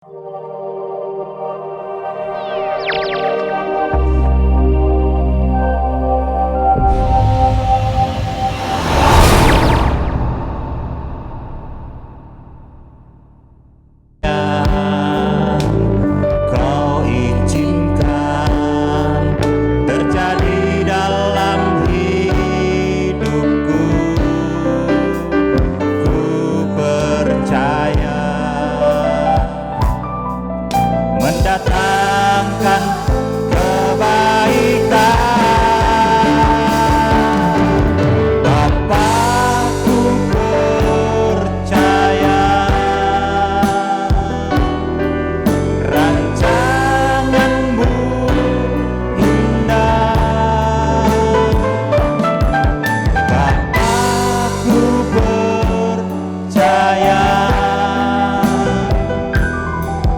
Kau izinkan terjadi dalam hidupku. Ku percaya mendatangkan kebaikan. Bapa, ku percaya rancanganmu indah. Bapa, ku percaya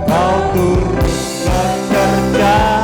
kau turut bekerja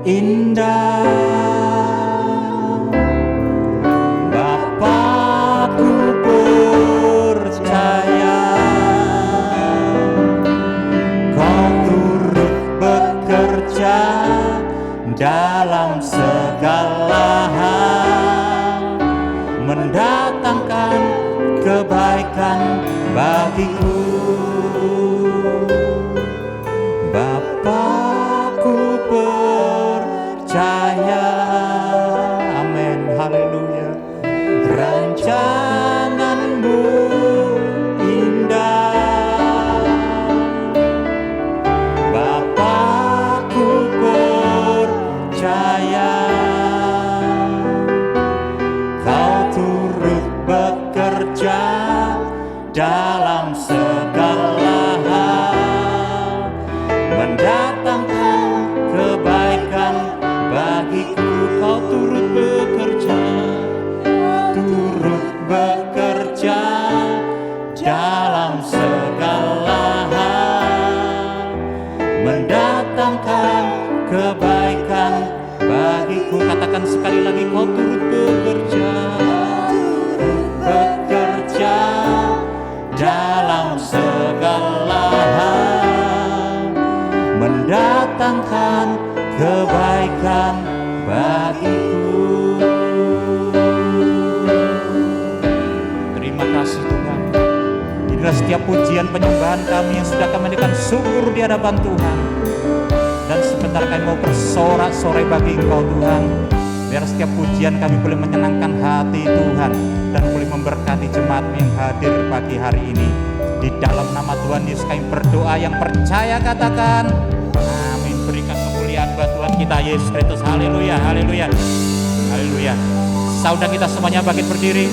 indah. Bapakku percaya Kau turut bekerja dalam segala hal, mendatangkan kebaikan bagiku. Bapakku percaya. Amin, haleluya. Rancanganmu indah, Bapakku percaya Kau turut bekerja dalam segala hal, mendatangkan kebaikan bagiku. Kau turut bekerja dalam segala hal, mendatangkan kebaikan bagiku. Katakan sekali lagi, Kau turut bekerja dalam segala hal, mendatangkan kebaikan bagiku. Terima kasih Tuhan. Inilah setiap pujian penyembahan kami yang sudah kami berikan syukur di hadapan Tuhan. Dan sebentar kami mau bersorak-sorai bagi Engkau Tuhan, biar setiap pujian kami boleh menyenangkan hati Tuhan dan boleh memberkati jemaat yang hadir pagi hari ini. Di dalam nama Tuhan Yesus kami berdoa, yang percaya katakan amin. Berikan kemuliaan buat Tuhan kita Yesus Kristus. Haleluya, haleluya, haleluya. Saudara kita semuanya bangkit berdiri.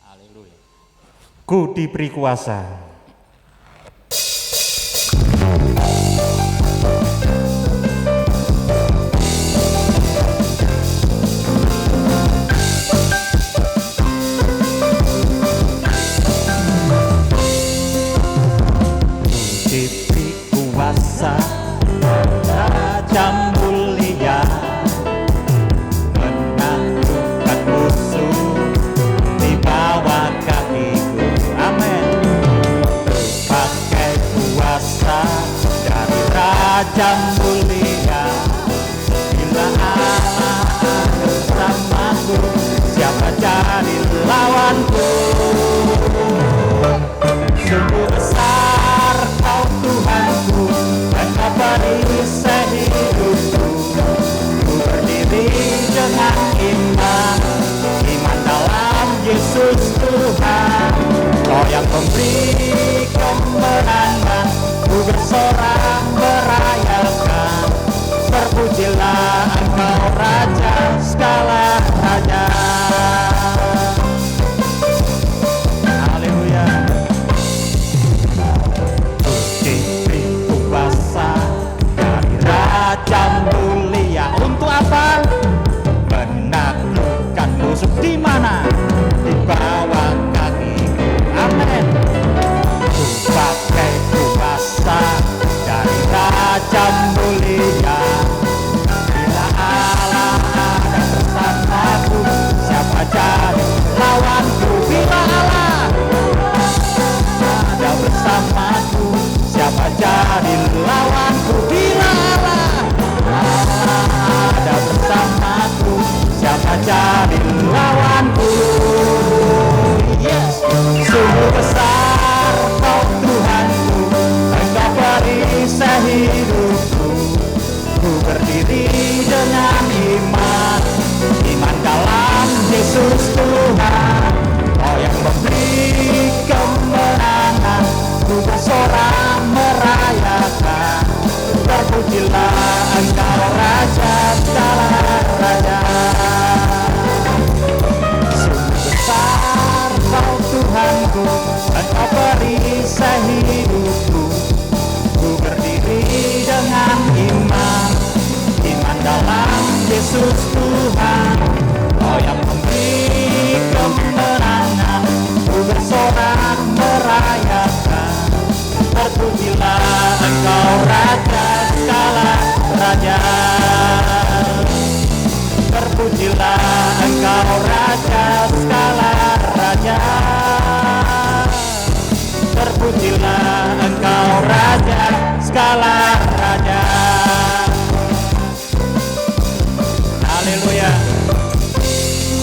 Haleluya. Ku diberi kuasa. Raja mulia menaklukkan musuh di bawah kakiku. Amin. Pakai kuasa dari Raja mulia, bila Allah bersamaku, siapa jadi lawanku? Sungguh besar Kau Tuhanku, dan Kau perisai hidupku. Ku berdiri dengan iman dalam Yesus Tuhan. Kau yang memberi kemenangan, ku bersorak merayakan. Terpujilah Engkau Raja segala raja. Raja mulia untuk apa? Menaklukkan musuh di mana? Di bawah kakiku. Amin. Ku pakai kuasa dari Raja mulia. Bila Allah ada bersamaku, siapa jadi lawanku? Bila Allah ada bersamaku, siapa jadi lawanku? Bila ada bersamaku, siapa jadi lawanku? Yes. Sungguh besar Kau Tuhanku, Engkau perisai hidupku. Ku berdiri dengan iman dalam Yesus Tuhan. Kau yang memberi kemenangan, ku bersorak merayakan. Terpujilah Engkau Raja segala raja. Sungguh besar Kau Tuhanku, Engkau perisai hidupku. Ku berdiri dengan iman dalam Yesus Tuhan. Kau yang memberi kemenangan, ku bersorak merayakan. Terpujilah Raja. Terpujilah Engkau Raja segala raja. Terpujilah Engkau Raja segala raja. Haleluya.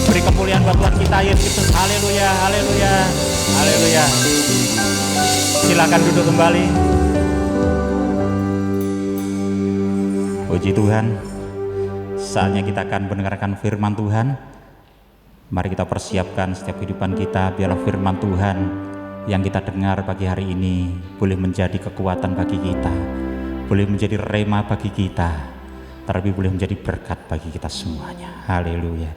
Beri kemuliaan buat Tuhan kita Yesus Kristus. Haleluya, haleluya, haleluya. Silakan duduk kembali. Puji Tuhan. Saatnya kita akan mendengarkan firman Tuhan. Mari kita persiapkan setiap kehidupan kita, biarlah firman Tuhan yang kita dengar pagi hari ini boleh menjadi kekuatan bagi kita, boleh menjadi rema bagi kita, terlebih boleh menjadi berkat bagi kita semuanya. Haleluya.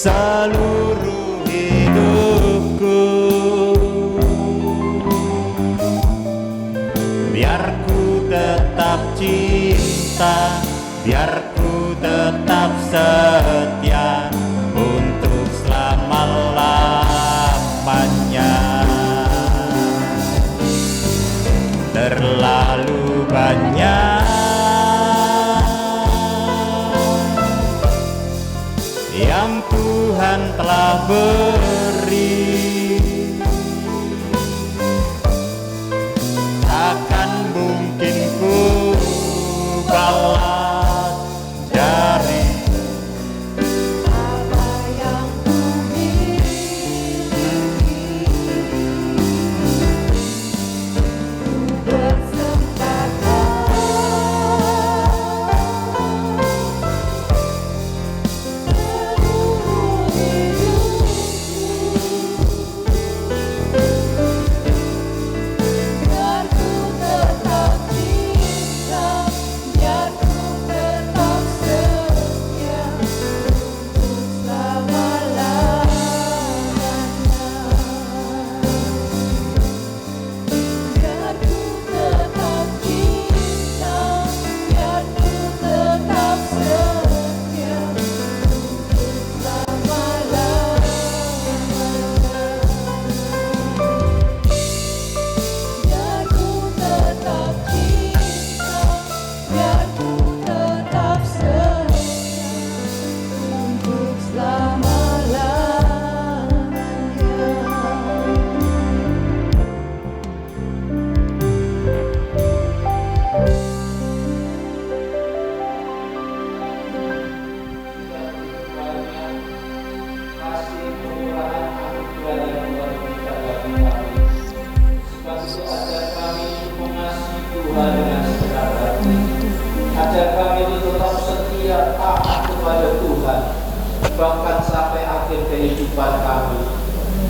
Seluruh hidup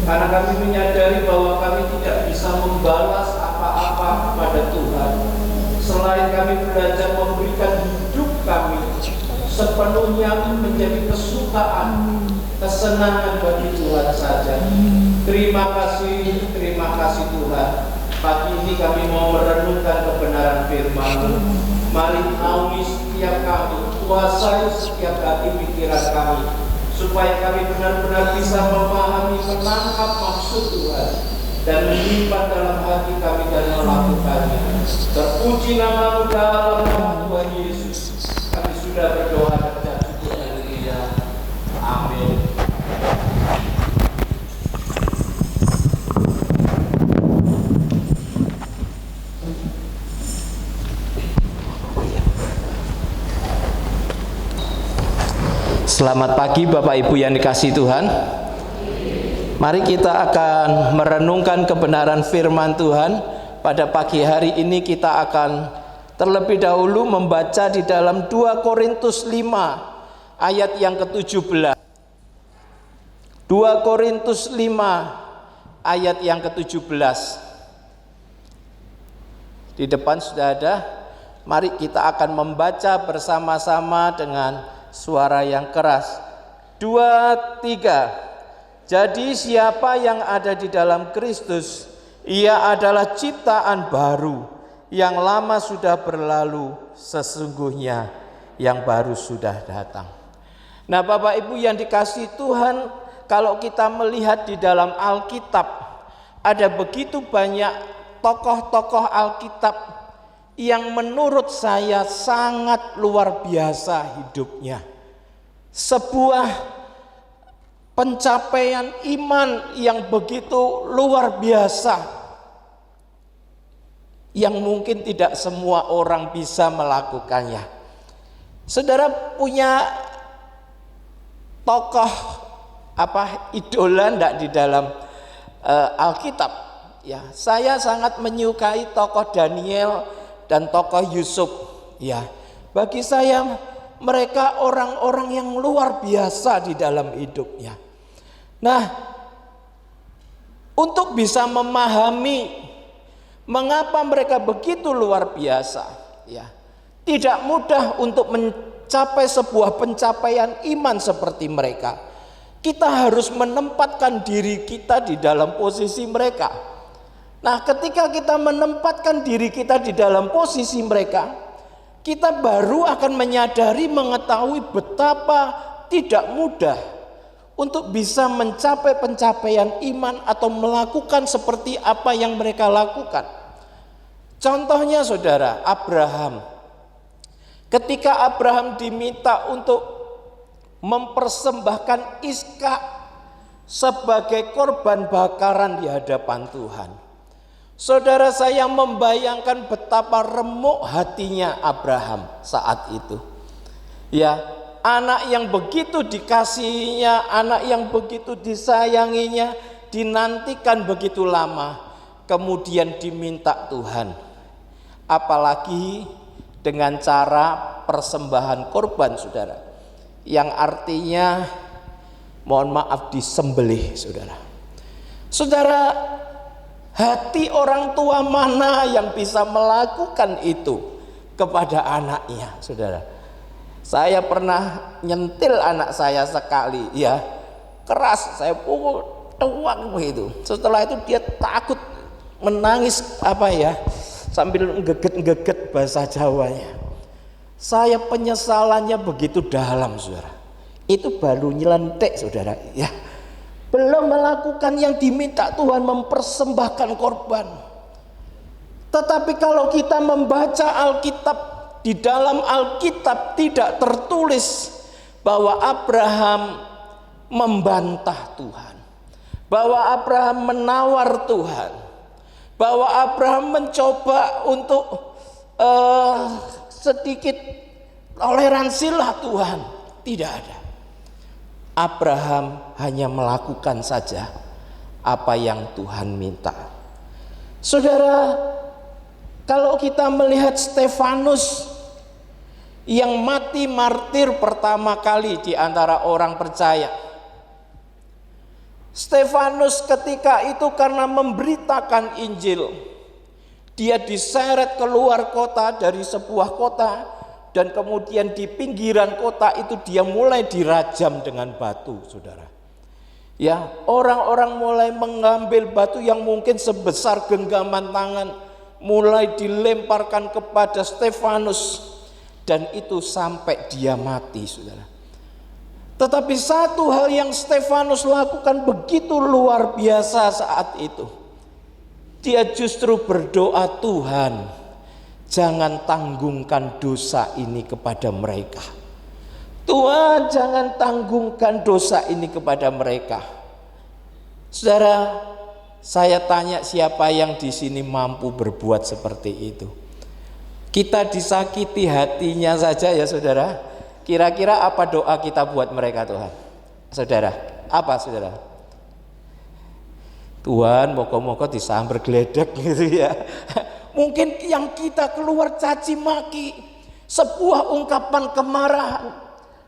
karena kami menyadari bahwa kami tidak bisa membalas apa-apa kepada Tuhan selain kami belajar memberikan hidup kami sepenuhnya menjadi kesukaan, kesenangan bagi Tuhan saja. Terima kasih Tuhan. Pagi ini kami mau merenungkan kebenaran firman-Mu. Mari naungi setiap kami, kuasai setiap hati pikiran kami, supaya kami benar-benar bisa memahami, menangkap maksud Tuhan dan menyimpan dalam hati kami dan melakukannya. Terpuji nama-Mu dalam nama Tuhan Yesus. Kami sudah berdoa dan syukur dari Dia. Amin. Selamat pagi Bapak Ibu yang dikasihi Tuhan. Mari kita akan merenungkan kebenaran firman Tuhan. Pada pagi hari ini kita akan terlebih dahulu membaca di dalam 2 Korintus 5 ayat yang ke-17. 2 Korintus 5 ayat yang ke-17. Di depan sudah ada. Mari kita akan membaca bersama-sama dengan suara yang keras. 2, 3. Jadi siapa yang ada di dalam Kristus, ia adalah ciptaan baru. Yang lama sudah berlalu, sesungguhnya yang baru sudah datang. Nah, Bapak Ibu yang dikasihi Tuhan, kalau kita melihat di dalam Alkitab, ada begitu banyak tokoh-tokoh Alkitab yang menurut saya sangat luar biasa hidupnya. Sebuah pencapaian iman yang begitu luar biasa, yang mungkin tidak semua orang bisa melakukannya. Saudara punya tokoh idola enggak di dalam Alkitab? Ya, saya sangat menyukai tokoh Daniel dan tokoh Yusuf. Ya, bagi saya mereka orang-orang yang luar biasa di dalam hidupnya. Nah, untuk bisa memahami mengapa mereka begitu luar biasa, ya, tidak mudah untuk mencapai sebuah pencapaian iman seperti mereka. Kita harus menempatkan diri kita di dalam posisi mereka. Nah, ketika kita menempatkan diri kita di dalam posisi mereka, kita baru akan menyadari, mengetahui betapa tidak mudah untuk bisa mencapai pencapaian iman atau melakukan seperti apa yang mereka lakukan. Contohnya saudara, Abraham. Ketika Abraham diminta untuk mempersembahkan Ishak sebagai korban bakaran di hadapan Tuhan, saudara, saya membayangkan betapa remuk hatinya Abraham saat itu. Ya, anak yang begitu dikasihinya, anak yang begitu disayanginya, dinantikan begitu lama, kemudian diminta Tuhan. Apalagi dengan cara persembahan korban, saudara, yang artinya mohon maaf disembelih, saudara. Saudara, hati orang tua mana yang bisa melakukan itu kepada anaknya, saudara? Saya pernah nyentil anak saya sekali, ya, keras, saya pukul tuang begitu. Setelah itu dia takut, menangis sambil ngeget-ngeget bahasa Jawanya. Saya penyesalannya begitu dalam, saudara. Itu baru nyelentek, saudara, ya. Belum melakukan yang diminta Tuhan, mempersembahkan korban. Tetapi kalau kita membaca Alkitab, di dalam Alkitab tidak tertulis bahwa Abraham membantah Tuhan, bahwa Abraham menawar Tuhan, bahwa Abraham mencoba untuk sedikit toleransilah Tuhan. Tidak ada. Abraham hanya melakukan saja apa yang Tuhan minta. Saudara, kalau kita melihat Stefanus yang mati martir pertama kali di antara orang percaya, Stefanus ketika itu karena memberitakan Injil, dia diseret keluar kota dari sebuah kota, dan kemudian di pinggiran kota itu dia mulai dirajam dengan batu, saudara. Ya, orang-orang mulai mengambil batu yang mungkin sebesar genggaman tangan, mulai dilemparkan kepada Stefanus, dan itu sampai dia mati, saudara. Tetapi satu hal yang Stefanus lakukan begitu luar biasa saat itu. Dia justru berdoa, Tuhan, jangan tanggungkan dosa ini kepada mereka. Tuhan, jangan tanggungkan dosa ini kepada mereka. Saudara, saya tanya siapa yang di sini mampu berbuat seperti itu? Kita disakiti hatinya saja ya saudara. Kira-kira apa doa kita buat mereka Tuhan? Saudara, apa saudara? Tuhan, moga-moga disambar geledek gitu ya. Mungkin yang kita keluar caci maki, sebuah ungkapan kemarahan.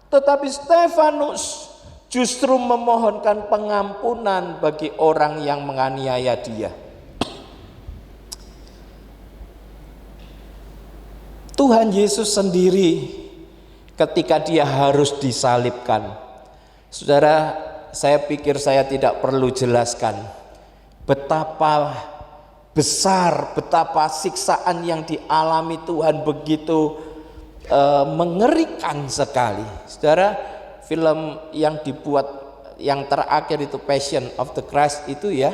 Tetapi Stefanus justru memohonkan pengampunan bagi orang yang menganiaya dia. Tuhan Yesus sendiri ketika dia harus disalibkan, saudara, saya pikir saya tidak perlu jelaskan betapa besar, betapa siksaan yang dialami Tuhan begitu mengerikan sekali. Saudara, film yang dibuat yang terakhir itu Passion of the Christ itu ya,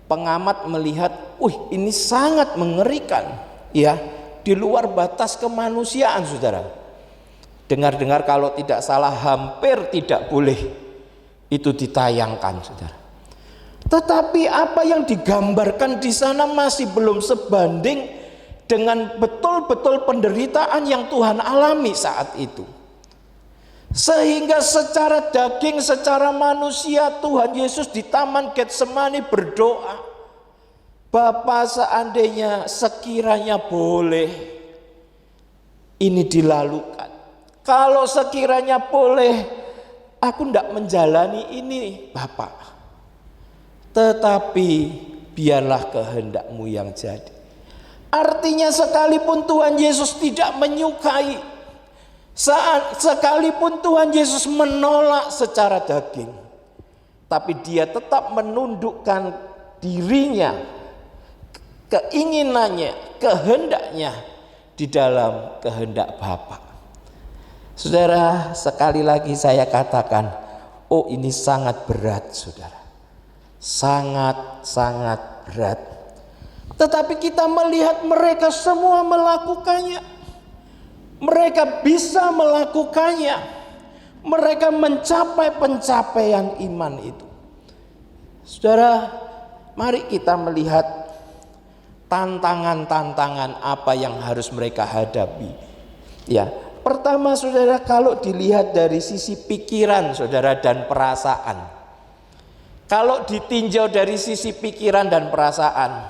pengamat melihat, ini sangat mengerikan ya, di luar batas kemanusiaan, saudara. Dengar-dengar kalau tidak salah hampir tidak boleh itu ditayangkan, saudara. Tetapi apa yang digambarkan di sana masih belum sebanding dengan betul-betul penderitaan yang Tuhan alami saat itu. Sehingga secara daging, secara manusia, Tuhan Yesus di Taman Getsemani berdoa, Bapa, seandainya sekiranya boleh ini dilalukan. Kalau sekiranya boleh, aku tidak menjalani ini, Bapak. Tetapi biarlah kehendak-Mu yang jadi. Artinya sekalipun Tuhan Yesus tidak menyukai, sekalipun Tuhan Yesus menolak secara daging, tapi dia tetap menundukkan dirinya, keinginannya, kehendaknya di dalam kehendak Bapa. Saudara, sekali lagi saya katakan, ini sangat berat, saudara. Sangat-sangat berat. Tetapi kita melihat mereka semua melakukannya. Mereka bisa melakukannya. Mereka mencapai pencapaian iman itu. Saudara, mari kita melihat tantangan-tantangan apa yang harus mereka hadapi. Ya, pertama saudara, kalau dilihat dari sisi pikiran saudara dan perasaan. Kalau ditinjau dari sisi pikiran dan perasaan,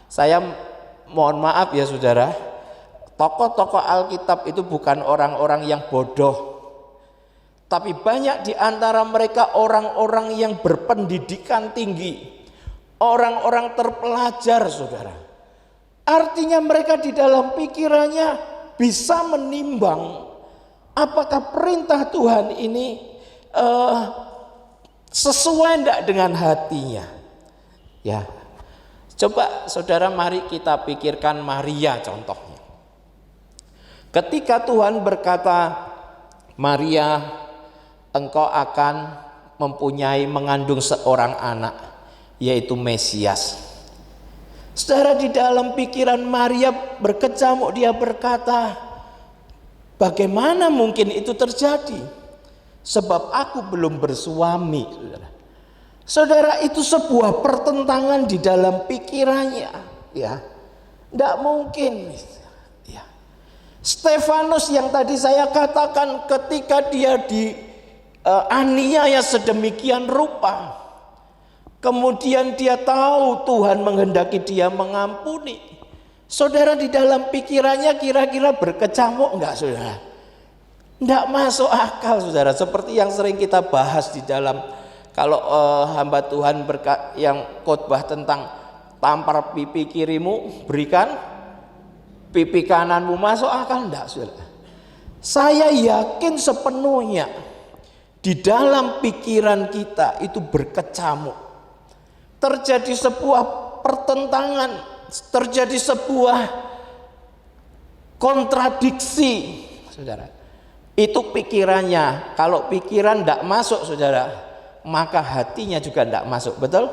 saya mohon maaf ya saudara, tokoh-tokoh Alkitab itu bukan orang-orang yang bodoh, tapi banyak di antara mereka orang-orang yang berpendidikan tinggi, orang-orang terpelajar, saudara. Artinya mereka di dalam pikirannya bisa menimbang apakah perintah Tuhan ini sesuai enggak dengan hatinya. Ya. Coba saudara, mari kita pikirkan Maria contohnya. Ketika Tuhan berkata, Maria, engkau akan mengandung seorang anak, yaitu Mesias. Saudara, di dalam pikiran Maria berkecamuk, dia berkata, bagaimana mungkin itu terjadi? Sebab aku belum bersuami. Saudara, itu sebuah pertentangan di dalam pikirannya, ya. Tidak mungkin. Ya. Stefanus yang tadi saya katakan, ketika dia dianiaya sedemikian rupa, kemudian dia tahu Tuhan menghendaki dia mengampuni. Saudara, di dalam pikirannya kira-kira berkecamuk enggak, saudara? Tidak masuk akal, saudara. Seperti yang sering kita bahas di dalam Kalau hamba Tuhan yang khotbah tentang tampar pipi kirimu, berikan pipi kananmu, masuk akal enggak, saudara? Saya yakin sepenuhnya di dalam pikiran kita itu berkecamuk. Terjadi sebuah pertentangan, terjadi sebuah kontradiksi, saudara. Itu pikirannya. Kalau pikiran tidak masuk, saudara, maka hatinya juga tidak masuk. Betul?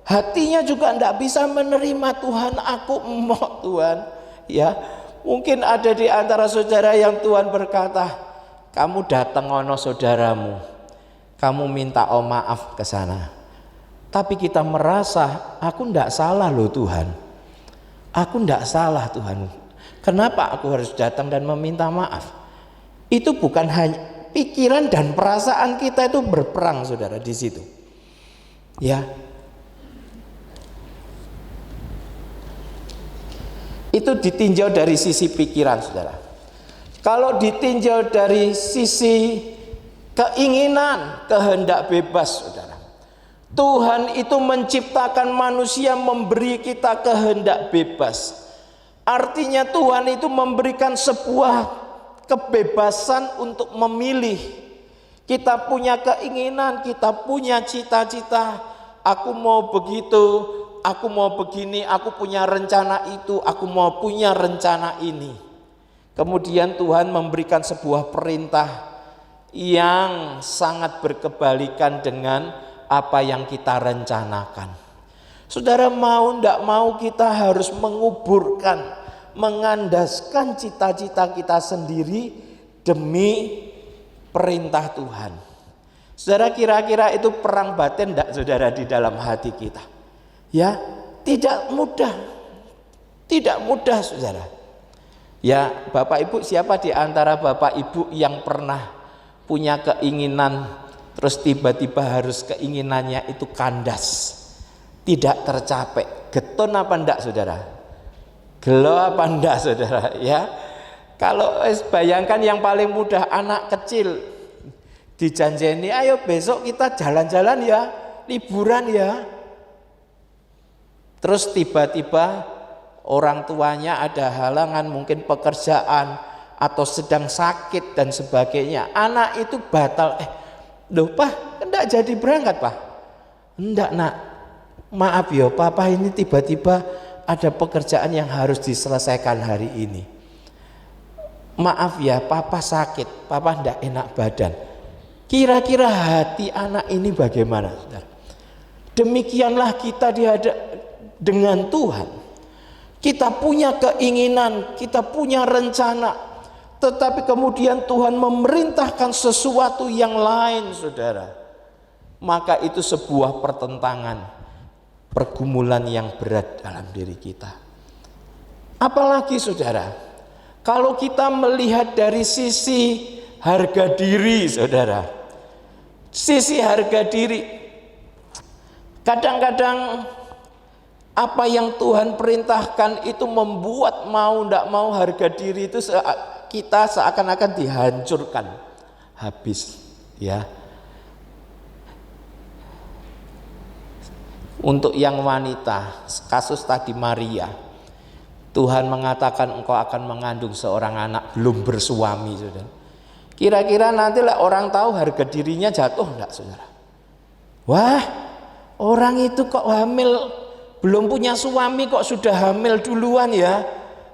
Hatinya juga tidak bisa menerima Tuhan. Aku mau Tuhan. Ya, mungkin ada di antara saudara yang Tuhan berkata, kamu datang ono saudaramu, kamu minta maaf ke sana. Tapi kita merasa, aku tidak salah loh Tuhan. Aku tidak salah Tuhan. Kenapa aku harus datang dan meminta maaf? Itu bukan hanya pikiran dan perasaan kita itu berperang, saudara, di situ. Ya. Itu ditinjau dari sisi pikiran, saudara. Kalau ditinjau dari sisi keinginan, kehendak bebas, saudara. Tuhan itu menciptakan manusia, memberi kita kehendak bebas. Artinya Tuhan itu memberikan sebuah kebebasan untuk memilih. Kita punya keinginan, kita punya cita-cita. Aku mau begitu, aku mau begini, aku punya rencana itu, aku mau punya rencana ini. Kemudian Tuhan memberikan sebuah perintah yang sangat berkebalikan dengan apa yang kita rencanakan. Saudara, mau tidak mau kita harus menguburkan, mengandaskan cita-cita kita sendiri demi perintah Tuhan. Saudara, kira-kira itu perang batin tidak, saudara, di dalam hati kita? Ya, tidak mudah. Tidak mudah, saudara. Ya, Bapak Ibu, siapa di antara Bapak Ibu yang pernah punya keinginan terus tiba-tiba harus keinginannya itu kandas, tidak tercapai? Geton apa enggak, saudara? Gelo apa enggak, saudara? Ya, kalau bayangkan yang paling mudah, anak kecil dijanjeni, ayo besok kita jalan-jalan ya, liburan ya. Terus tiba-tiba orang tuanya ada halangan, mungkin pekerjaan atau sedang sakit dan sebagainya. Anak itu batal. Loh Pak, enggak jadi berangkat Pak? Enggak nak, maaf ya Papa, ini tiba-tiba ada pekerjaan yang harus diselesaikan hari ini. Maaf ya, Papa sakit, Papa enggak enak badan. Kira-kira hati anak ini bagaimana, saudara? Demikianlah kita dengan Tuhan. Kita punya keinginan, kita punya rencana, tetapi kemudian Tuhan memerintahkan sesuatu yang lain, saudara. Maka itu sebuah pertentangan, pergumulan yang berat dalam diri kita. Apalagi, saudara, kalau kita melihat dari sisi harga diri, saudara. Sisi harga diri. Kadang-kadang apa yang Tuhan perintahkan itu membuat mau tidak mau harga diri itu kita seakan-akan dihancurkan habis, ya. Untuk yang wanita, kasus tadi Maria, Tuhan mengatakan engkau akan mengandung seorang anak belum bersuami, saudara. Kira-kira nanti lah orang tahu harga dirinya jatuh enggak, saudara? Wah, orang itu kok hamil, belum punya suami kok sudah hamil duluan ya.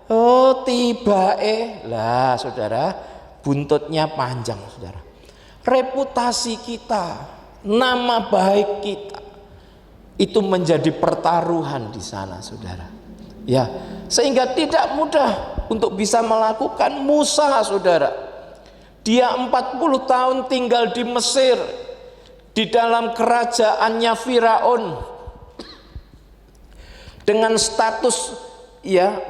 Oh tiba lah, saudara, buntutnya panjang, saudara. Reputasi kita, nama baik kita, itu menjadi pertaruhan di sana, saudara. Ya, sehingga tidak mudah untuk bisa melakukan. Musa, saudara, dia 40 tahun tinggal di Mesir, di dalam kerajaannya Firaun, dengan status ya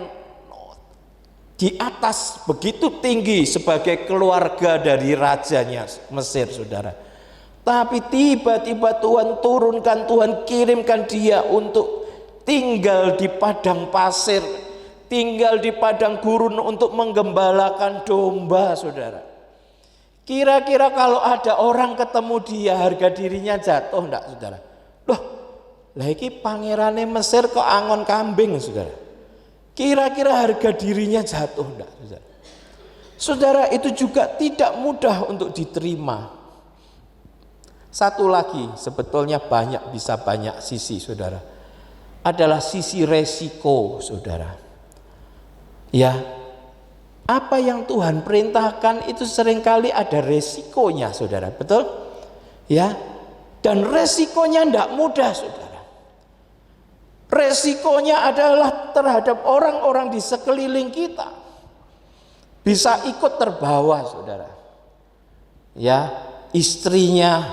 di atas begitu tinggi sebagai keluarga dari rajanya Mesir, saudara. Tapi tiba-tiba Tuhan turunkan, Tuhan kirimkan dia untuk tinggal di padang pasir, tinggal di padang gurun untuk menggembalakan domba, saudara. Kira-kira kalau ada orang ketemu dia, harga dirinya jatuh enggak, saudara? Loh, lah iki pangerane Mesir kok angon kambing, saudara. Kira-kira harga dirinya jatuh enggak, saudara? Saudara, itu juga tidak mudah untuk diterima. Satu lagi, sebetulnya bisa banyak sisi, saudara. Adalah sisi resiko, saudara. Ya, apa yang Tuhan perintahkan itu seringkali ada resikonya, saudara. Betul? Ya, dan resikonya tidak mudah, saudara. Resikonya adalah terhadap orang-orang di sekeliling kita. Bisa ikut terbawa, saudara. Ya, istrinya,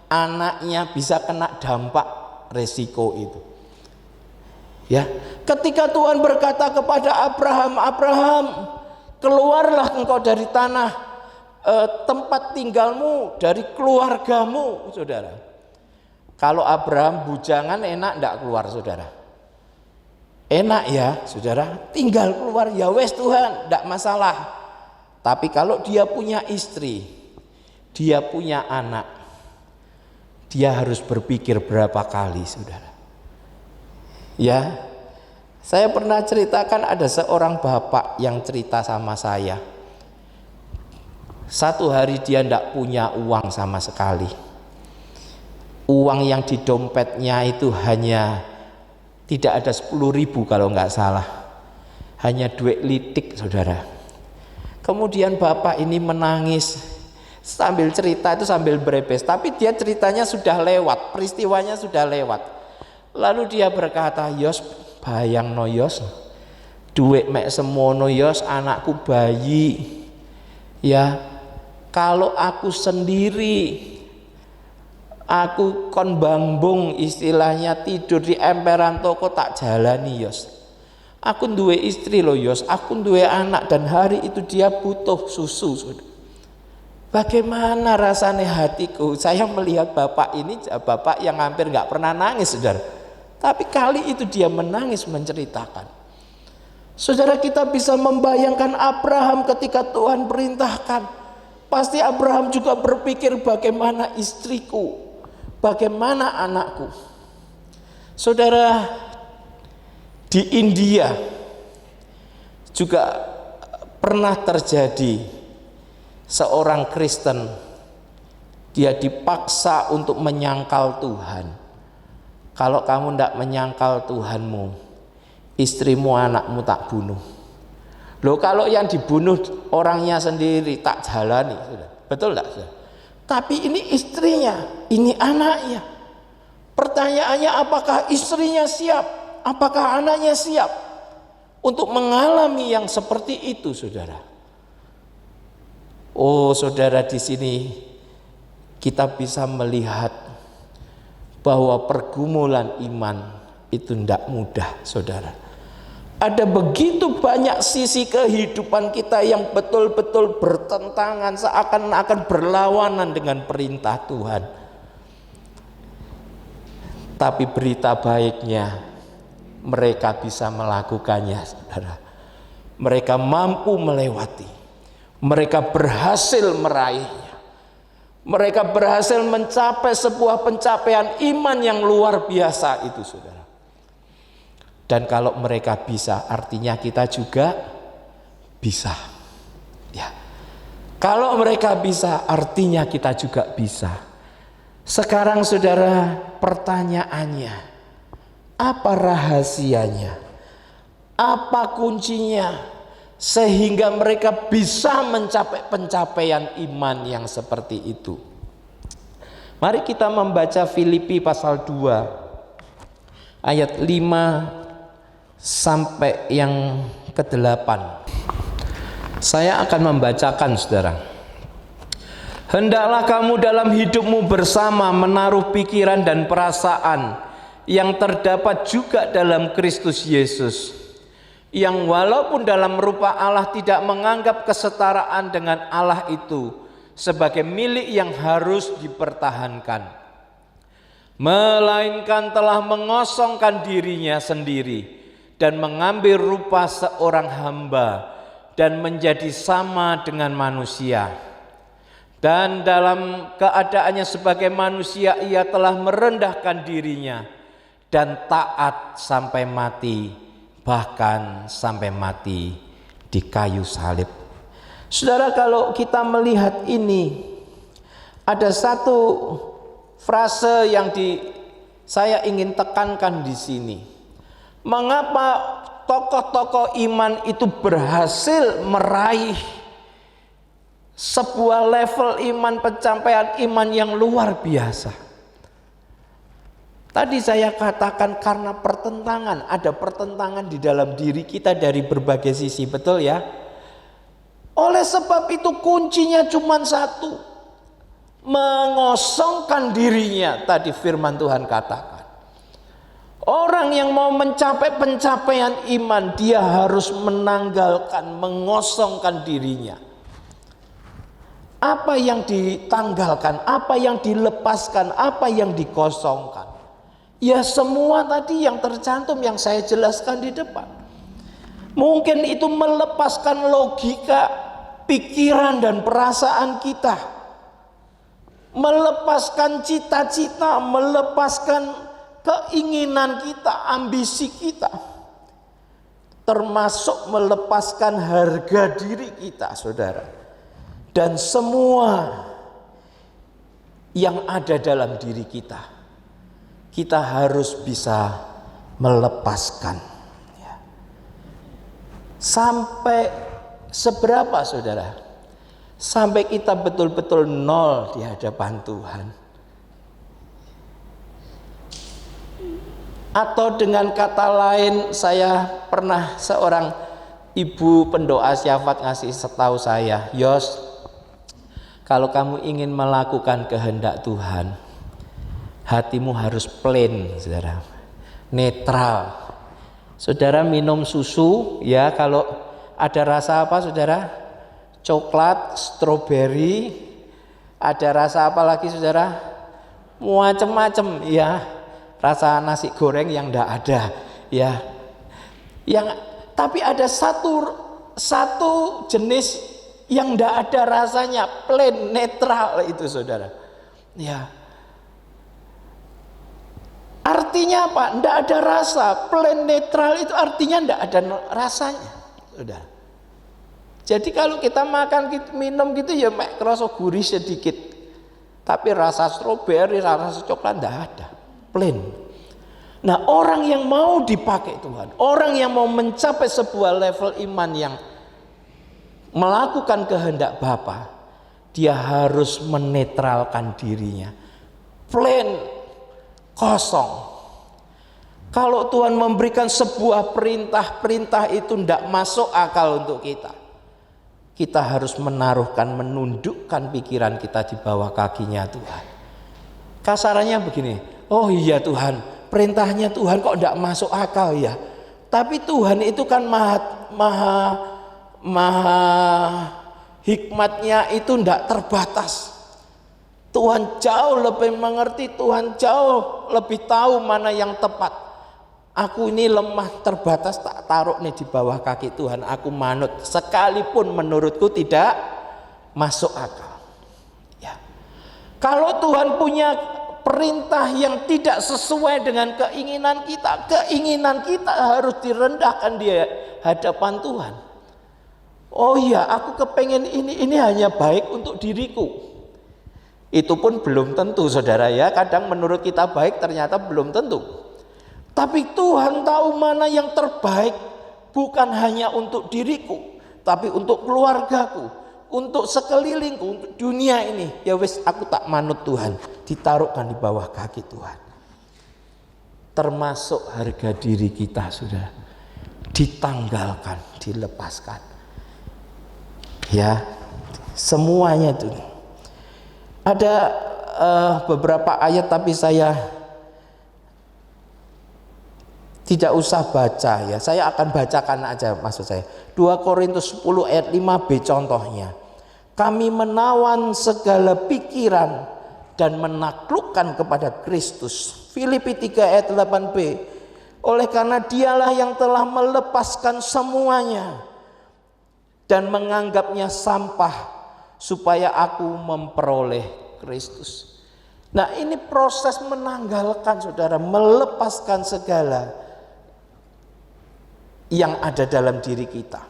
anaknya bisa kena dampak resiko itu. Ya, ketika Tuhan berkata kepada Abraham, Abraham, keluarlah engkau dari tanah tempat tinggalmu, dari keluargamu, saudara. Kalau Abraham bujangan enak enggak keluar, saudara? Enak ya, saudara, tinggal keluar, ya wes Tuhan, enggak masalah. Tapi kalau dia punya istri, dia punya anak, dia harus berpikir berapa kali, saudara. Ya, saya pernah ceritakan ada seorang bapak yang cerita sama saya. Satu hari dia tidak punya uang sama sekali. Uang yang di dompetnya itu hanya tidak ada 10.000 kalau nggak salah. Hanya duit litik, saudara. Kemudian bapak ini menangis sambil cerita itu sambil berebes. Tapi dia ceritanya sudah lewat, peristiwanya sudah lewat. Lalu dia berkata, Yos, bayang no Yos, duit mek semono Yos, anakku bayi. Ya, kalau aku sendiri, aku kon bambung, istilahnya tidur di emperan toko tak jalani Yos. Aku duwe istri loh Yos, aku duwe anak, dan hari itu dia butuh susu. Bagaimana rasanya hatiku? Saya melihat bapak ini, bapak yang hampir nggak pernah nangis, saudara. Tapi kali itu dia menangis menceritakan. Saudara, kita bisa membayangkan Abraham ketika Tuhan perintahkan. Pasti Abraham juga berpikir bagaimana istriku, bagaimana anakku. Saudara, di India juga pernah terjadi seorang Kristen, dia dipaksa untuk menyangkal Tuhan. Kalau kamu tidak menyangkal Tuhanmu, istrimu, anakmu tak bunuh. Loh, kalau yang dibunuh orangnya sendiri tak jalani, sudah. Betul tidak? Sudah? Tapi ini istrinya, ini anaknya. Pertanyaannya, apakah istrinya siap? Apakah anaknya siap untuk mengalami yang seperti itu, saudara? Oh, saudara, di sini kita bisa melihat bahwa pergumulan iman itu tidak mudah, saudara. Ada begitu banyak sisi kehidupan kita yang betul-betul bertentangan, seakan-akan berlawanan dengan perintah Tuhan. Tapi berita baiknya, mereka bisa melakukannya, saudara. Mereka mampu melewati, mereka berhasil meraihnya. Mereka berhasil mencapai sebuah pencapaian iman yang luar biasa itu, saudara. Dan kalau mereka bisa, artinya kita juga bisa. Ya. Kalau mereka bisa, artinya kita juga bisa. Sekarang, saudara, pertanyaannya, apa rahasianya? Apa kuncinya? Sehingga mereka bisa mencapai pencapaian iman yang seperti itu. Mari kita membaca Filipi pasal 2 ayat 5 sampai yang ke-8. Saya akan membacakan, saudara. Hendaklah kamu dalam hidupmu bersama menaruh pikiran dan perasaan yang terdapat juga dalam Kristus Yesus, yang walaupun dalam rupa Allah tidak menganggap kesetaraan dengan Allah itu sebagai milik yang harus dipertahankan, melainkan telah mengosongkan dirinya sendiri dan mengambil rupa seorang hamba dan menjadi sama dengan manusia. Dan dalam keadaannya sebagai manusia ia telah merendahkan dirinya dan taat sampai mati, bahkan sampai mati di kayu salib. Saudara, kalau kita melihat ini, ada satu frase yang saya ingin tekankan di sini. Mengapa tokoh-tokoh iman itu berhasil meraih sebuah level iman, pencapaian iman yang luar biasa? Tadi saya katakan karena pertentangan, ada pertentangan di dalam diri kita dari berbagai sisi, betul ya? Oleh sebab itu kuncinya cuma satu, mengosongkan dirinya. Tadi firman Tuhan katakan, orang yang mau mencapai pencapaian iman, dia harus menanggalkan, mengosongkan dirinya. Apa yang ditanggalkan, apa yang dilepaskan, apa yang dikosongkan? Ya semua tadi yang tercantum yang saya jelaskan di depan. Mungkin itu melepaskan logika, pikiran dan perasaan kita, melepaskan cita-cita, melepaskan keinginan kita, ambisi kita, termasuk melepaskan harga diri kita, saudara, dan semua yang ada dalam diri kita. Kita harus bisa melepaskan. Sampai seberapa, saudara? Sampai kita betul-betul nol di hadapan Tuhan. Atau dengan kata lain, saya pernah seorang ibu pendoa syafaat ngasih setahu saya, Yos, kalau kamu ingin melakukan kehendak Tuhan, hatimu harus plain, saudara, netral. Saudara minum susu, ya kalau ada rasa apa, saudara? Coklat, stroberi, ada rasa apa lagi, saudara? Macam-macam, ya. Rasa nasi goreng yang enggak ada, ya. Tapi ada satu jenis yang enggak ada rasanya, plain, netral itu, saudara. Ya. Artinya apa? Tidak ada rasa. Plain netral itu artinya tidak ada rasanya. Sudah. Jadi kalau kita makan, minum gitu ya kerasa gurih sedikit. Tapi rasa stroberi, rasa coklat tidak ada. Plain. Nah, orang yang mau dipakai Tuhan, orang yang mau mencapai sebuah level iman yang melakukan kehendak Bapa, dia harus menetralkan dirinya. Plain, kosong. Kalau Tuhan memberikan sebuah perintah itu tidak masuk akal untuk kita. Kita harus menundukkan pikiran kita di bawah kakinya Tuhan. Kasarannya begini, oh iya Tuhan, perintahnya Tuhan kok tidak masuk akal ya. Tapi Tuhan itu kan maha hikmatnya itu tidak terbatas. Tuhan jauh lebih mengerti, Tuhan jauh lebih tahu mana yang tepat. Aku ini lemah, terbatas, tak taruh nih di bawah kaki Tuhan. Aku manut, sekalipun menurutku tidak masuk akal. Ya. Kalau Tuhan punya perintah yang tidak sesuai dengan keinginan kita harus direndahkan di hadapan Tuhan. Oh iya, aku kepengen ini hanya baik untuk diriku. Itu pun belum tentu, saudara ya. Kadang menurut kita baik, ternyata belum tentu. Tapi Tuhan tahu mana yang terbaik, bukan hanya untuk diriku, tapi untuk keluargaku, untuk sekelilingku, untuk dunia ini. Ya wis, aku tak manut Tuhan, ditaruhkan di bawah kaki Tuhan. Termasuk harga diri kita, saudara, ditanggalkan, dilepaskan. Ya, semuanya itu. Ada beberapa ayat tapi saya tidak usah baca ya. Saya akan bacakan aja maksud saya. 2 Korintus 10 ayat 5b contohnya. Kami menawan segala pikiran dan menaklukkan kepada Kristus. Filipi 3 ayat 8b. Oleh karena dialah yang telah melepaskan semuanya dan menganggapnya sampah supaya aku memperoleh Kristus. Nah, ini proses menanggalkan, saudara, melepaskan segala yang ada dalam diri kita.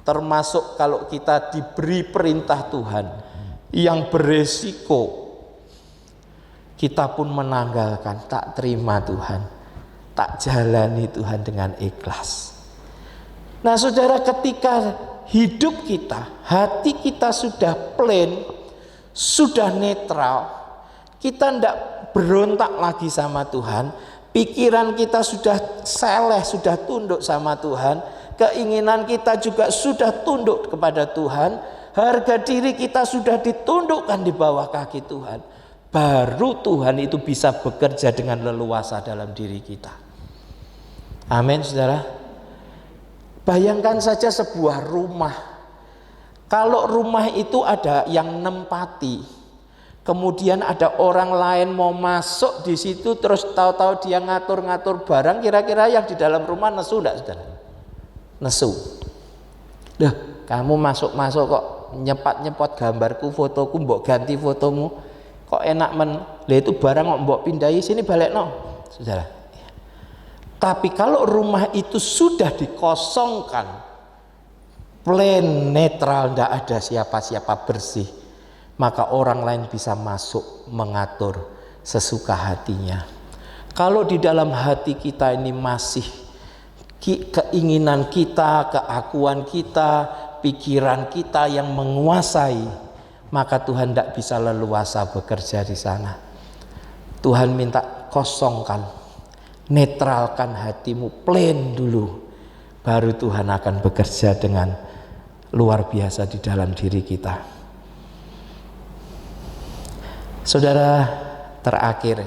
Termasuk kalau kita diberi perintah Tuhan yang beresiko, kita pun menanggalkan, tak terima Tuhan, tak jalani Tuhan dengan ikhlas. Nah, saudara, ketika hidup kita, hati kita sudah plain, sudah netral, kita tidak berontak lagi sama Tuhan, pikiran kita sudah seleh, sudah tunduk sama Tuhan, keinginan kita juga sudah tunduk kepada Tuhan, harga diri kita sudah ditundukkan di bawah kaki Tuhan, baru Tuhan itu bisa bekerja dengan leluasa dalam diri kita. Amin, saudara. Bayangkan saja sebuah rumah. Kalau rumah itu ada yang nempati, kemudian ada orang lain mau masuk di situ, terus tahu-tahu dia ngatur-ngatur barang, kira-kira yang di dalam rumah nesu enggak, saudara? Nesu. Loh, kamu masuk-masuk kok nyepot gambarku, fotoku, mbok ganti fotomu, kok enak men. Lah itu barang kok mbok pindahi sini balekno, saudara. Tapi kalau rumah itu sudah dikosongkan, plain, netral, tidak ada siapa-siapa, bersih, maka orang lain bisa masuk mengatur sesuka hatinya. Kalau di dalam hati kita ini masih keinginan kita, keakuan kita, pikiran kita yang menguasai, maka Tuhan tidak bisa leluasa bekerja di sana. Tuhan minta kosongkan, netralkan hatimu, plain dulu, baru Tuhan akan bekerja dengan luar biasa di dalam diri kita. Saudara, terakhir,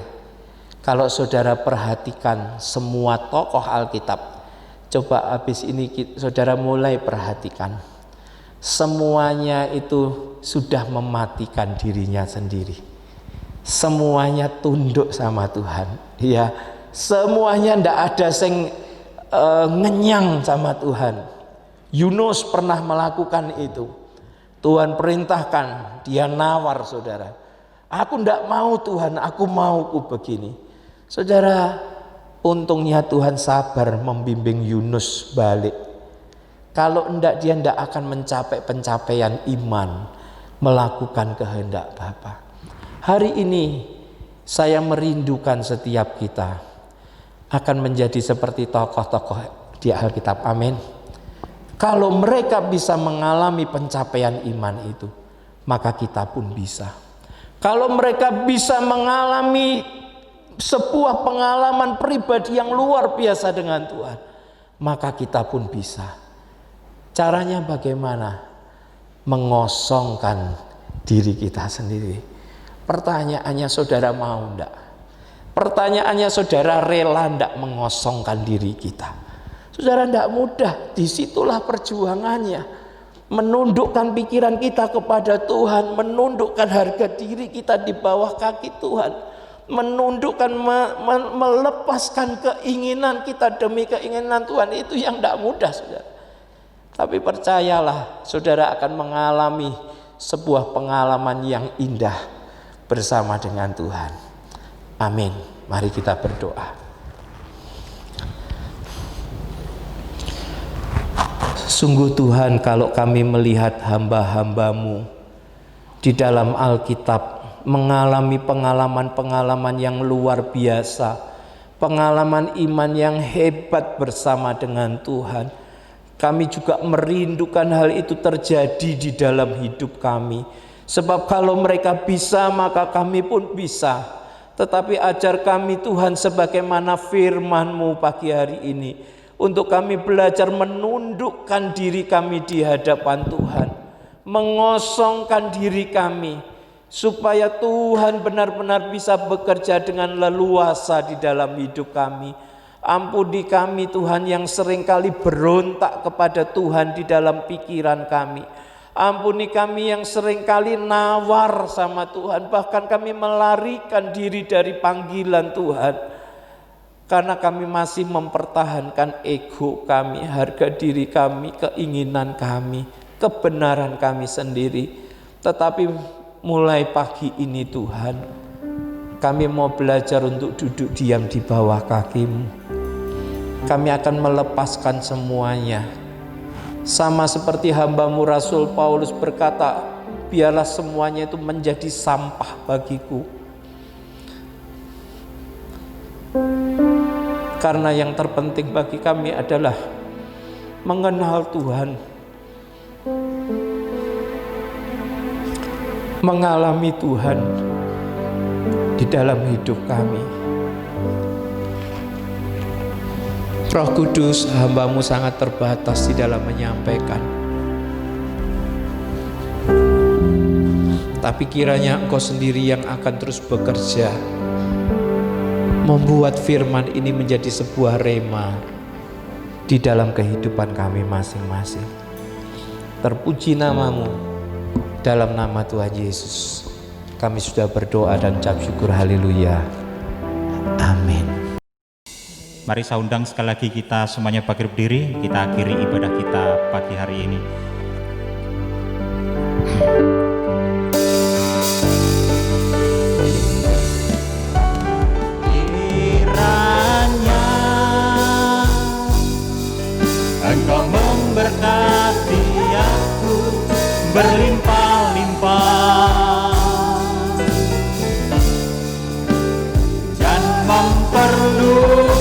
kalau saudara perhatikan semua tokoh Alkitab, coba habis ini saudara mulai perhatikan, semuanya itu sudah mematikan dirinya sendiri, semuanya tunduk sama Tuhan, ya. Semuanya ndak ada yang ngenyang sama Tuhan. Yunus pernah melakukan itu. Tuhan perintahkan, dia nawar, saudara. Aku ndak mau Tuhan, aku mau begini. Saudara, untungnya Tuhan sabar membimbing Yunus balik. Kalau ndak, dia ndak akan mencapai pencapaian iman, melakukan kehendak Bapa. Hari ini saya merindukan setiap kita akan menjadi seperti tokoh-tokoh di Alkitab. Amin. Kalau mereka bisa mengalami pencapaian iman itu, maka kita pun bisa. Kalau mereka bisa mengalami sebuah pengalaman pribadi yang luar biasa dengan Tuhan, maka kita pun bisa. Caranya bagaimana? Mengosongkan diri kita sendiri. Pertanyaannya, saudara mau enggak? Pertanyaannya, saudara rela enggak mengosongkan diri kita? Saudara, enggak mudah. Disitulah perjuangannya. Menundukkan pikiran kita kepada Tuhan, menundukkan harga diri kita di bawah kaki Tuhan, menundukkan, melepaskan keinginan kita demi keinginan Tuhan, itu yang enggak mudah, saudara. Tapi percayalah, saudara akan mengalami sebuah pengalaman yang indah bersama dengan Tuhan. Amin. Mari kita berdoa. Sungguh Tuhan, kalau kami melihat hamba-hamba-Mu di dalam Alkitab mengalami pengalaman-pengalaman yang luar biasa, pengalaman iman yang hebat bersama dengan Tuhan, kami juga merindukan hal itu terjadi di dalam hidup kami. Sebab kalau mereka bisa, maka kami pun bisa. Tetapi ajar kami Tuhan, sebagaimana firman-Mu pagi hari ini, untuk kami belajar menundukkan diri kami di hadapan Tuhan, mengosongkan diri kami, supaya Tuhan benar-benar bisa bekerja dengan leluasa di dalam hidup kami. Ampuni kami Tuhan yang seringkali berontak kepada Tuhan di dalam pikiran kami. Ampuni kami yang seringkali nawar sama Tuhan, bahkan kami melarikan diri dari panggilan Tuhan, karena kami masih mempertahankan ego kami, harga diri kami, keinginan kami, kebenaran kami sendiri. Tetapi mulai pagi ini Tuhan, kami mau belajar untuk duduk diam di bawah kaki-Mu. Kami akan melepaskan semuanya. Sama seperti hamba-Mu Rasul Paulus berkata, biarlah semuanya itu menjadi sampah bagiku. Karena yang terpenting bagi kami adalah mengenal Tuhan, mengalami Tuhan di dalam hidup kami. Roh Kudus, hamba-Mu sangat terbatas di dalam menyampaikan. Tapi kiranya Engkau sendiri yang akan terus bekerja, membuat firman ini menjadi sebuah rema di dalam kehidupan kami masing-masing. Terpuji nama-Mu, dalam nama Tuhan Yesus kami sudah berdoa dan ucap syukur. Haleluya, amin. Mari saya undang sekali lagi kita semuanya bangkit berdiri, kita akhiri ibadah kita pagi hari ini. Kiranya Engkau memberkati aku berlimpah-limpah dan memperluas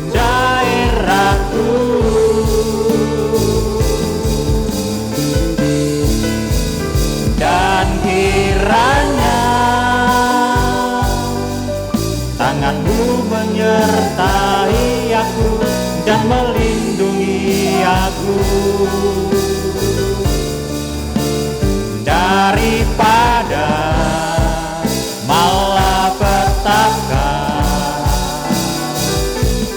daerahku, dan kiranya tangan-Mu menyertai aku dan melindungi aku daripada malapetaka,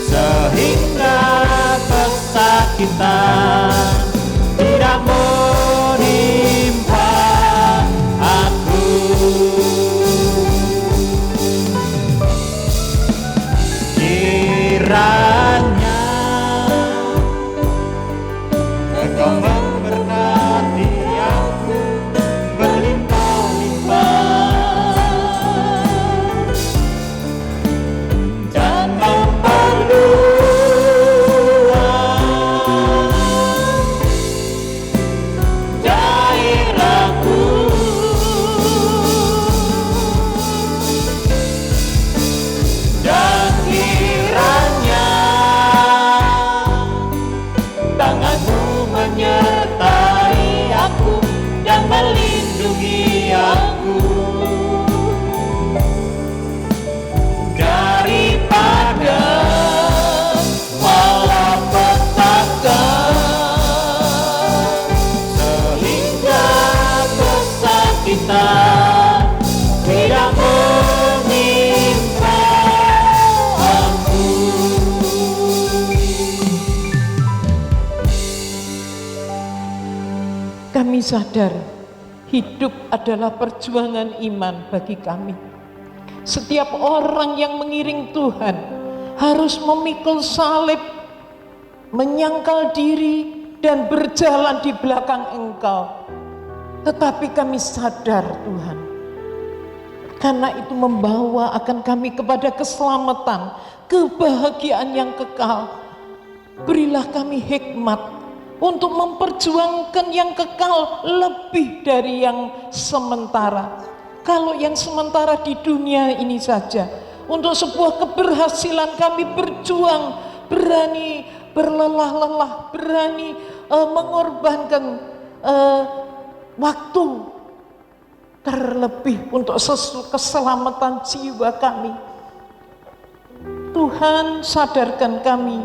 sehingga kesakitan tidak menimpa aku. Kiranya Engkau memberkati aku berlimpah-limpah dan memperluas daerahku, dan kiranya tangan-Mu menyertai aku dan melindungi aku daripada malapetaka, sehingga kesakitan tidak menimpa aku. Kami sadar hidup adalah perjuangan iman bagi kami. Setiap orang yang mengiring Tuhan harus memikul salib, menyangkal diri dan berjalan di belakang Engkau. Tetapi kami sadar Tuhan, karena itu membawa akan kami kepada keselamatan, kebahagiaan yang kekal. Berilah kami hikmat untuk memperjuangkan yang kekal lebih dari yang sementara. Kalau yang sementara di dunia ini saja, untuk sebuah keberhasilan kami berjuang, berani berlelah-lelah, berani mengorbankan waktu, terlebih untuk keselamatan jiwa kami. Tuhan, sadarkan kami,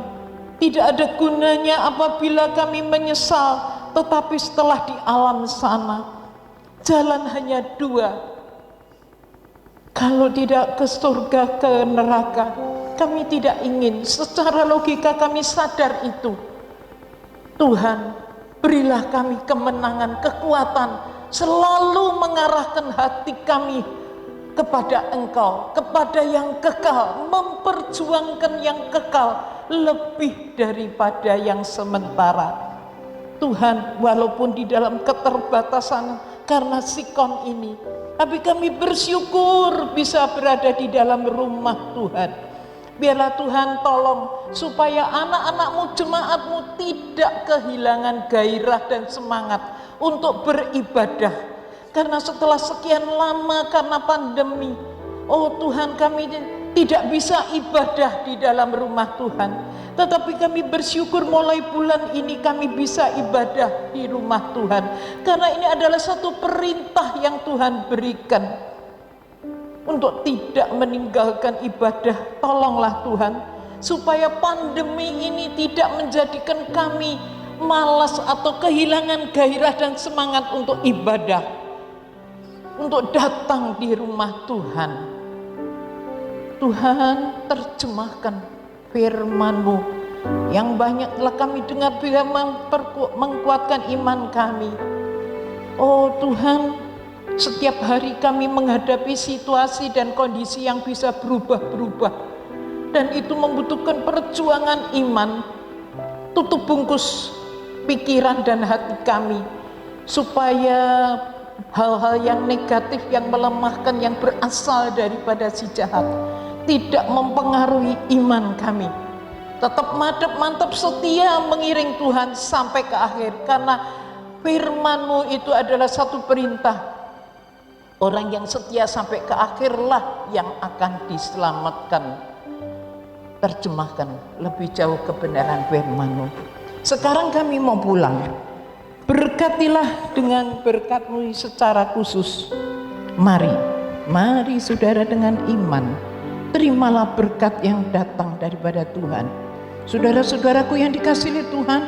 tidak ada gunanya apabila kami menyesal, tetapi setelah di alam sana, jalan hanya dua. Kalau tidak ke surga, ke neraka, kami tidak ingin. Secara logika kami sadar itu. Tuhan, berilah kami kemenangan, kekuatan, selalu mengarahkan hati kami kepada Engkau, kepada yang kekal, memperjuangkan yang kekal lebih daripada yang sementara. Tuhan, walaupun di dalam keterbatasan karena sikon ini, tapi kami bersyukur bisa berada di dalam rumah Tuhan. Biarlah Tuhan tolong supaya anak-anak-Mu, jemaat-Mu tidak kehilangan gairah dan semangat untuk beribadah. Karena setelah sekian lama karena pandemi, oh Tuhan, kami tidak bisa ibadah di dalam rumah Tuhan. Tetapi kami bersyukur mulai bulan ini kami bisa ibadah di rumah Tuhan. Karena ini adalah satu perintah yang Tuhan berikan untuk tidak meninggalkan ibadah. Tolonglah Tuhan, supaya pandemi ini tidak menjadikan kami malas atau kehilangan gairah dan semangat untuk ibadah, untuk datang di rumah Tuhan. Tuhan, terjemahkan firman-Mu yang banyak telah kami dengar, bila menguatkan iman kami. Oh Tuhan, setiap hari kami menghadapi situasi dan kondisi yang bisa berubah-berubah, dan itu membutuhkan perjuangan iman. Tutup bungkus pikiran dan hati kami, supaya hal-hal yang negatif, yang melemahkan, yang berasal daripada si jahat tidak mempengaruhi iman kami. Tetap mantap setia mengiring Tuhan sampai ke akhir, karena firman-Mu itu adalah satu perintah. Orang yang setia sampai ke akhirlah yang akan diselamatkan. Terjemahkan lebih jauh kebenaran firman-Mu. Sekarang kami mau pulang. Berkatilah dengan berkat-Mu secara khusus. Mari saudara, dengan iman terimalah berkat yang datang daripada Tuhan. Saudara-saudaraku yang dikasihi Tuhan,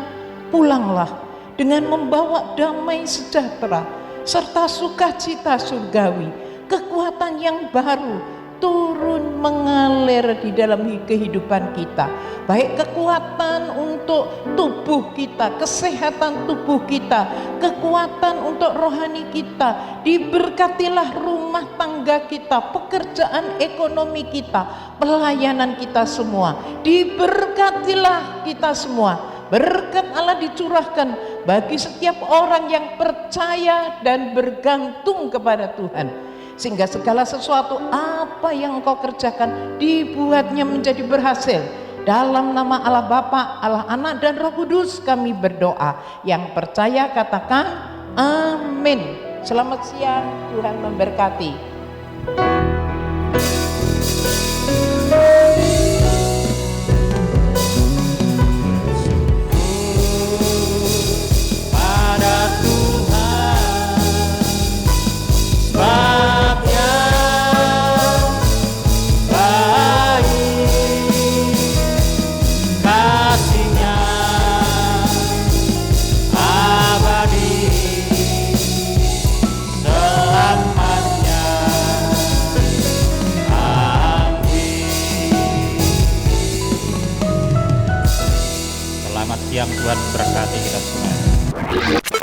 pulanglah dengan membawa damai sejahtera serta sukacita surgawi. Kekuatan yang baru turun mengalir di dalam kehidupan kita, baik kekuatan untuk tubuh kita, kesehatan tubuh kita, kekuatan untuk rohani kita. Diberkatilah rumah tangga kita, pekerjaan ekonomi kita, pelayanan kita semua. Diberkatilah kita semua. Berkat Allah dicurahkan bagi setiap orang yang percaya dan bergantung kepada Tuhan, sehingga segala sesuatu apa yang Engkau kerjakan dibuatnya menjadi berhasil. Dalam nama Allah Bapa, Allah Anak dan Roh Kudus kami berdoa. Yang percaya katakan amin. Selamat siang, Tuhan memberkati. Selamat siang, Tuhan berkati kita semua.